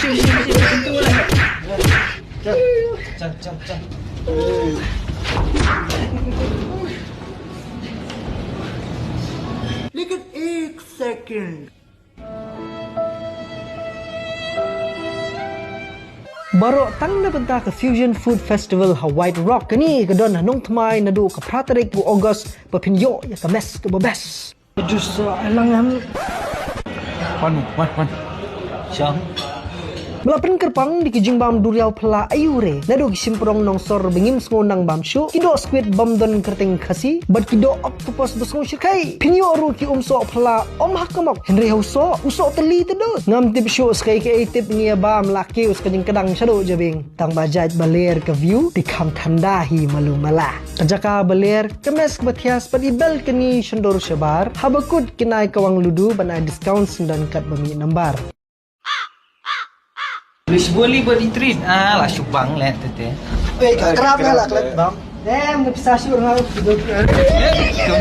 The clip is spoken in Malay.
pintu lah. Cang. लेकिन एक second Barok tang na benta ke Fusion Food Festival ha White Rock ni ke don nong tmai na du ke Pratarik bu August papinyo ya ke mes ke bebes. Jus alang am. Wan. Syang. Melapan kerpang di kijing bam duriau pela ayure. Nado kisimprong nong sor bengim nang bam shu. Kido squid bam don kerting kasi. Bat kido octopus besong shikai. Pinyo ru ki umso pela om hakamok. Henry hauso usok teli tedo. Ngam tip shu skai ke tip ngia bam laki us kajing kedang shado jabing. Tang bajaj baler ke view di kam tandahi malu malah. Kajaka baler kemes kebatias padi bel keni shendor shabar. Habakut kinai kawang ludu banai discount sendan kat bami nambar. Boleh treat. Lah syubang lah tete. Eh, kerap lah kelak bam. Dem, bisa syur ngau. Kau